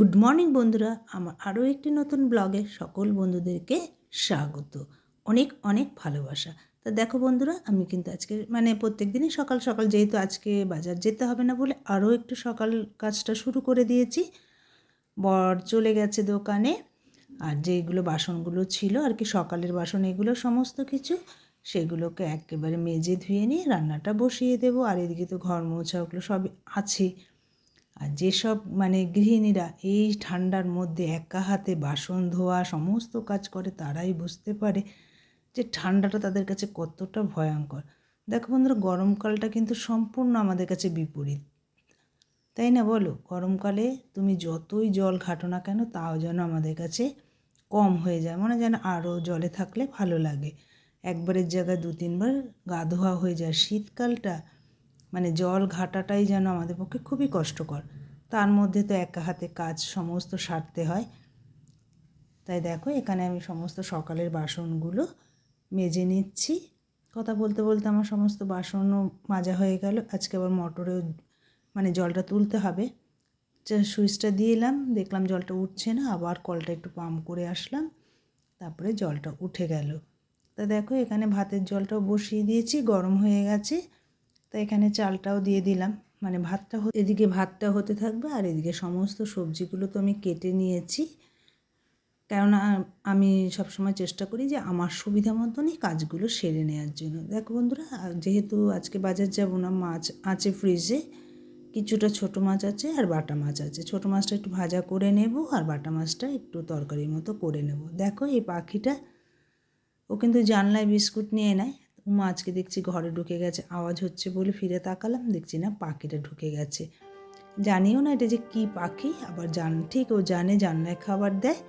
Good morning বন্ধুরা, আমার আরও একটি নতুন ব্লগে সকল বন্ধুদেরকে স্বাগত। অনেক অনেক ভালোবাসা। তা দেখো বন্ধুরা, আমি কিন্তু আজকে প্রত্যেক দিনই সকাল সকাল, যেহেতু আজকে বাজার যেতে হবে না বলে আরও একটু সকাল কাজটা শুরু করে দিয়েছি। বর চলে গেছে দোকানে, আর যেগুলো বাসনগুলো ছিল আর কি, সকালের বাসন এগুলো সমস্ত কিছু, সেগুলোকে একেবারে মেজে ধুয়ে নিয়ে রান্নাটা বসিয়ে দেবো। আর এদিকে তো ঘর মোছা ওগুলো সব আছে। আর যেসব গৃহিণীরা এই ঠান্ডার মধ্যে একা হাতে বাসন ধোয়া সমস্ত কাজ করে, তারাই বুঝতে পারে যে ঠান্ডাটা তাদের কাছে কতটা ভয়ঙ্কর। দেখো বন্ধুরা, গরমকালটা কিন্তু সম্পূর্ণ আমাদের কাছে বিপরীত, তাই না বলো? গরমকালে তুমি যতই জল ঘাটো না কেন, তাও যেন আমাদের কাছে কম হয়ে যায়, মনে যেন আরও জলে থাকলে ভালো লাগে। একবারের জায়গায় 2-3 বার গা ধোয়া হয়ে যায়। শীতকালটা জল ঘাটাটাই যেন আমাদের পক্ষে খুবই কষ্টকর। তার মধ্যে তো একা হাতে কাজ সমস্ত সারতে হয়। তাই দেখো, এখানে আমি সমস্ত সকালের বাসনগুলো মেজে নিচ্ছি। কথা বলতে বলতে আমার সমস্ত বাসনও মাজা হয়ে গেল। আজকে আবার মোটরেও জলটা তুলতে হবে। সুইচটা দিয়ে এলাম, দেখলাম জলটা উঠছে না, আবার কলটা একটু পাম্প করে আসলাম, তারপরে জলটা উঠে গেল। তা দেখো, এখানে ভাতের জলটাও বসিয়ে দিয়েছি, গরম হয়ে গেছে। তো এখানে চালটাও দিয়ে দিলাম, এদিকে ভাতটা হতে থাকবে, আর এদিকে সমস্ত সবজিগুলো তো আমি কেটে নিয়েছি। কেননা আমি সবসময় চেষ্টা করি যে আমার সুবিধা মতনই কাজগুলো সেরে নেওয়ার জন্য। দেখো বন্ধুরা, যেহেতু আজকে বাজার যাব না, মাছ আছে ফ্রিজে, কিছুটা ছোটো মাছ আছে আর বাটা মাছ আছে। ছোটো মাছটা একটু ভাজা করে নেব, আর বাটা মাছটা একটু তরকারির মতো করে নেব। দেখো এই পাখিটা, ও কিন্তু জানলায় বিস্কুট নিয়ে নেয়। মা আজকে দেখছি ঘরে ঢুকে গেছে, আওয়াজ হচ্ছে বলে ফিরে তাকালাম, দেখছি না পাখিটা ঢুকে গেছে। জানিও না এটা যে কী পাখি, আবার ঠিক ও জানে জানলায় খাবার দেয়।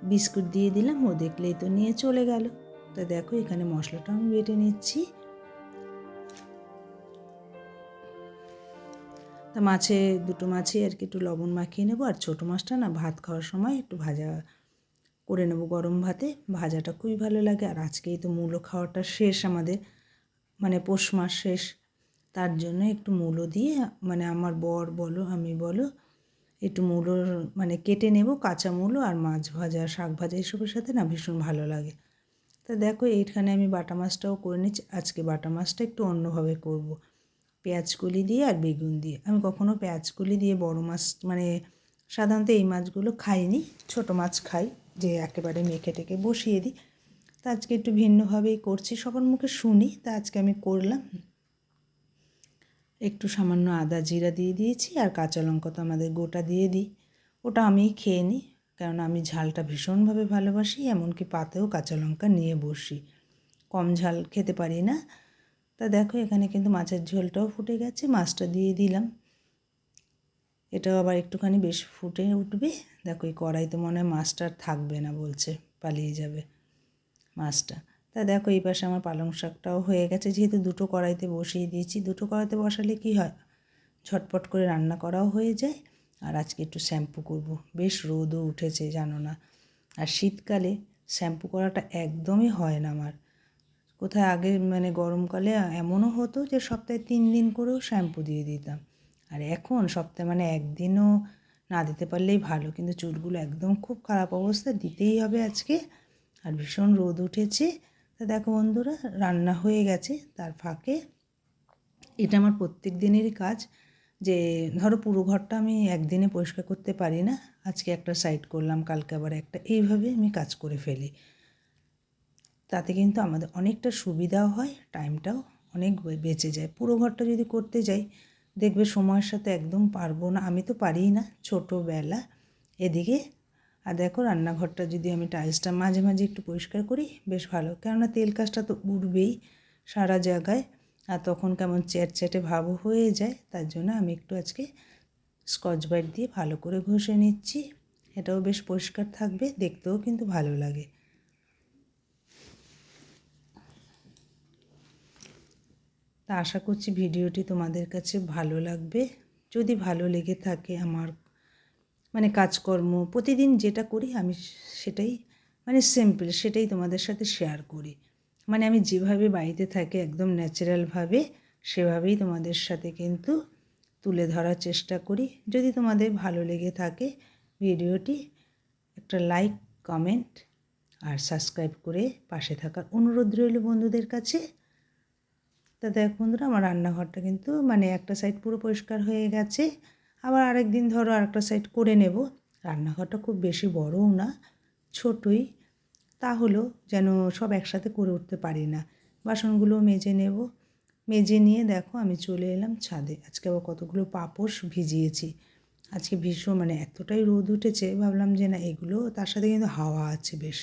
বিস্কুট দিয়ে দিলাম, ও দেখলেই তো নিয়ে চলে গেল। তা দেখো, এখানে মশলাটা আমি বেটে নিচ্ছি। তা দুটো মাছে আর কি একটু লবণ মাখিয়ে নেবো, আর ছোটো মাছটা না ভাত খাওয়ার সময় একটু ভাজা করে নেব গরম ভাতে। ভাজাটা খুবই ভালো লাগে। আর আজকেই তো মূলো খাওয়াটা শেষ আমাদের, পৌষ মাস শেষ, তার জন্য একটু মূলো দিয়ে আমার বর বলো আমি বলো একটু মূলোর কেটে নেব, কাঁচা মূলো আর মাছ ভাজা শাক ভাজা এসবের সাথে না ভীষণ ভালো লাগে। তা দেখো, এইখানে আমি বাটা মাছটাও করে নিচ্ছি। আজকে বাটা মাছটা একটু অন্যভাবে করব, পেঁয়াজ কলি দিয়ে আর বেগুন দিয়ে। আমি কখনও পেঁয়াজ কলি দিয়ে বড় মাছ সাধারণত এই মাছগুলো খাইনি, ছোট মাছ খাই, যে একেবারে মেখে টেকে বসিয়ে দিই। তা আজকে একটু ভিন্নভাবেই করছি, সবার মুখে শুনি, তা আজকে আমি করলাম। একটু সামান্য আদা জিরা দিয়ে দিয়েছি, আর কাঁচা লঙ্কা তো আমাদের গোটা দিয়ে দিই। ওটা আমিই খেয়ে নিই, কারণ আমি ঝালটা ভীষণভাবে ভালোবাসি, এমনকি পাতেও কাঁচা লঙ্কা নিয়ে বসি, কম ঝাল খেতে পারি না। তা দেখো, এখানে কিন্তু মাছের ঝোলটাও ফুটে গেছে, মাছটা দিয়ে দিলাম। এটাও আবার একটুখানি বেশ ফুটে উঠবে। দেখো, এই কড়াইতে মনে হয় মাছটা থাকবে না, বলছে পালিয়ে যাবে মাছটা। তা দেখো, এই পাশে আমার পালং শাকটাও হয়ে গেছে। যেহেতু দুটো কড়াইতে বসিয়ে দিয়েছি, দুটো কড়াইতে বসালে কি হয়, ঝটপট করে রান্না করাও হয়ে যায়। আর আজকে একটু শ্যাম্পু করব, বেশ রোদও উঠেছে জানো না। আর শীতকালে শ্যাম্পু করাটা একদমই হয় না আমার। কোথায় আগে গরমকালে এমনও হতো যে সপ্তাহে 3 দিন করেও শ্যাম্পু দিয়ে দিতাম। আর এখন সপ্তাহে একদিনও না দিতে পারলেই ভালো, কিন্তু চুলগুলো একদম খুব খারাপ অবস্থা, দিতেই হবে আজকে। আর ভীষণ রোদ উঠেছে। তা দেখো বন্ধুরা, রান্না হয়ে গেছে, তার ফাঁকে এটা আমার প্রত্যেক দিনেরই কাজ, যে ধরো পুরো ঘরটা আমি একদিনে পরিষ্কার করতে পারি না, আজকে একটা সাইড করলাম, কালকে আবার একটা, এইভাবে আমি কাজ করে ফেলি। তাতে কিন্তু আমাদের অনেকটা সুবিধাও হয়, টাইমটাও অনেক বেঁচে যায়। পুরো ঘরটা যদি করতে যাই, দেখবে সময়ের সাথে একদম পারবো না, আমি তো পারিই না, ছোটোবেলা এদিকে। আর দেখো, রান্নাঘরটা যদি আমি টাইলসটা মাঝে মাঝে একটু পরিষ্কার করি, বেশ ভালো, কেননা তেল কাজটা তো উঠবেই সারা জায়গায়, আর তখন কেমন চ্যাটচ্যাটে ভাবও হয়ে যায়। তার জন্য আমি একটু আজকে স্কচ ব্রাইট দিয়ে ভালো করে ঘষে নিচ্ছি, এটাও বেশ পরিষ্কার থাকবে, দেখতেও কিন্তু ভালো লাগে। তা আশা করছি ভিডিওটি তোমাদের কাছে ভালো লাগবে। যদি ভালো লেগে থাকে, আমার কাজকর্ম প্রতিদিন যেটা করি আমি সেটাই সিম্পল, সেটাই তোমাদের সাথে শেয়ার করি। আমি যেভাবে বাড়িতে থাকি একদম ন্যাচারালভাবে, সেভাবেই তোমাদের সাথে কিন্তু তুলে ধরার চেষ্টা করি। যদি তোমাদের ভালো লেগে থাকে ভিডিওটি, একটা লাইক, কমেন্ট আর সাবস্ক্রাইব করে পাশে থাকার অনুরোধ রইল বন্ধুদের কাছে। তা দেখ বন্ধুরা, আমার রান্নাঘরটা কিন্তু মানে একটা সাইড পুরো পরিষ্কার হয়ে গেছে। আবার আরেক দিন ধরো আরেকটা সাইড করে নেব। রান্নাঘরটা খুব বেশি বড়ও না, ছোটই, তা হলো যেন সব একসাথে করে উঠতে পারি না। বাসনগুলো মেজে নেব। মেজে নিয়ে দেখো আমি চলে এলাম ছাদে। আজকে আবার কতগুলো পাপোশ ভিজিয়েছি। আজকে ভীষণ মানে এতটাই রোদ উঠেছে, ভাবলাম যে না এগুলো, তার সাথে কিন্তু হাওয়া আছে বেশ,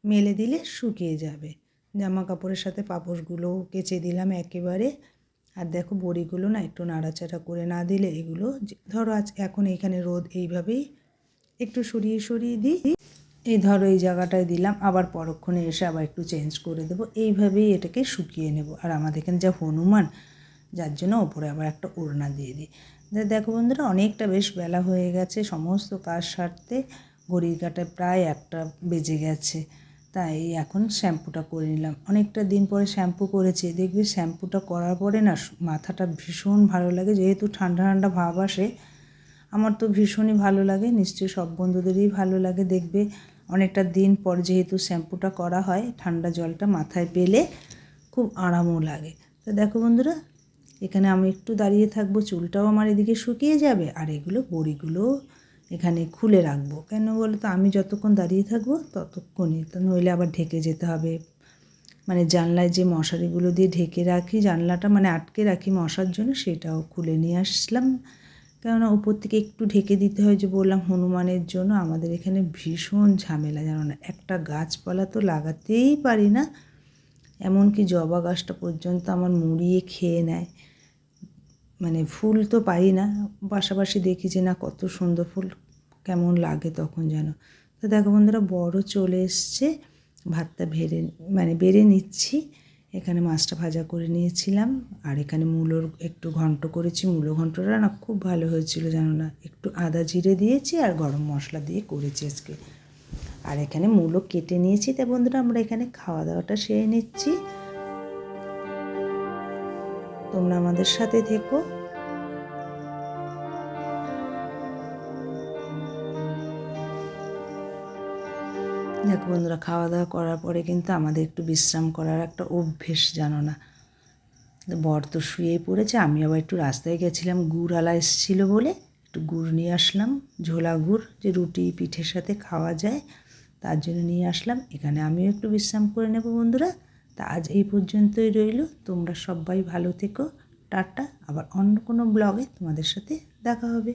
মেলে দিলে শুকিয়ে যাবে। জামা কাপড়ের সাথে পাপোশগুলো কেচে দিলাম একেবারে। আর দেখো বড়িগুলো না একটু নাড়াচাড়া করে না দিলে এগুলো ধরো এখন এইখানে রোদ, এইভাবেই একটু সরিয়ে সরিয়ে দিই। এই ধরো এই জায়গাটায় দিলাম, আবার পরক্ষণে এসে আবার একটু চেঞ্জ করে দেবো। এইভাবেই এটাকে শুকিয়ে নেব। আর আমাদের এখানে যা হনুমান, যার জন্য ওপরে আবার একটা ওড়না দিয়ে দিই। দেখো বন্ধুরা, অনেকটা বেশ বেলা হয়ে গেছে সমস্ত কাজ সারতে। ঘড়ির কাঁটায় প্রায় 1টা বেজে গেছে। তাই এখন শ্যাম্পুটা করে নিলাম। অনেকটা দিন পরে শ্যাম্পু করেছি। দেখবে শ্যাম্পুটা করার পরে না মাথাটা ভীষণ ভালো লাগে, যেহেতু ঠান্ডা ঠান্ডা ভাব আসে। আমার তো ভীষণই ভালো লাগে, নিশ্চয়ই সব বন্ধুদেরই ভালো লাগে। দেখবে অনেকটা দিন পর যেহেতু শ্যাম্পুটা করা হয়, ঠান্ডা জলটা মাথায় পেলে খুব আরামও লাগে। তো দেখো বন্ধুরা, এখানে আমি একটু দাঁড়িয়ে থাকবো, চুলটাও আমার এদিকে শুকিয়ে যাবে। আর এগুলো বড়িগুলো এখানে খুলে রাখবো। কেন বলো তো, আমি যতক্ষণ দাঁড়িয়ে থাকবো ততক্ষণই, তো নইলে আবার ঢেকে যেতে হবে। মানে জানলায় যে মশারিগুলো দিয়ে ঢেকে রাখি, জানলাটা মানে আটকে রাখি মশার জন্য, সেটাও খুলে নিয়ে আসলাম। কেননা উপর থেকে একটু ঢেকে দিতে হয়, যে বললাম হনুমানের জন্য। আমাদের এখানে ভীষণ ঝামেলা, জানো না, একটা গাছপালা তো লাগাতেই পারি না। এমনকি জবা গাছটা পর্যন্ত আমার মুড়িয়ে খেয়ে নেয়। মানে ফুল তো পাই না, পাশাপাশি দেখি যে না কত সুন্দর ফুল, কেমন লাগে তখন যেন। তো দেখো বন্ধুরা, বড় চলে এসছে। ভাতটা বেড়ে নিচ্ছি। এখানে মাছটা ভাজা করে নিয়েছিলাম। আর এখানে মূলোর একটু ঘন্ট করেছি। মূলো ঘন্টটা না খুব ভালো হয়েছিল, জানো না। একটু আদা জিরে দিয়েছি আর গরম মশলা দিয়ে করেছি আজকে। আর এখানে মূলো কেটে নিয়েছি। তাই বন্ধুরা, আমরা এখানে খাওয়া দাওয়াটা সেরে নিচ্ছি। তোমরা আমাদের সাথে থেকো। দেখো বন্ধুরা, খাওয়া দাওয়া করার পরে কিন্তু আমাদের একটু বিশ্রাম করার একটা অভ্যেস, জানো না। বর তো শুয়েই পড়েছে, আমি আবার একটু রাস্তায় গেছিলাম, গুড় এসেছিলো বলে একটু গুড় নিয়ে আসলাম। ঝোলা গুড়, যে রুটি পিঠের সাথে খাওয়া যায়, তার জন্য নিয়ে আসলাম। এখানে আমিও একটু বিশ্রাম করে নেব বন্ধুরা। তা আজ এই পর্যন্তই রইল। তোমরা সবাই ভালো থেকো। টাটা। আবার অন্য কোনো ব্লগে তোমাদের সাথে দেখা হবে।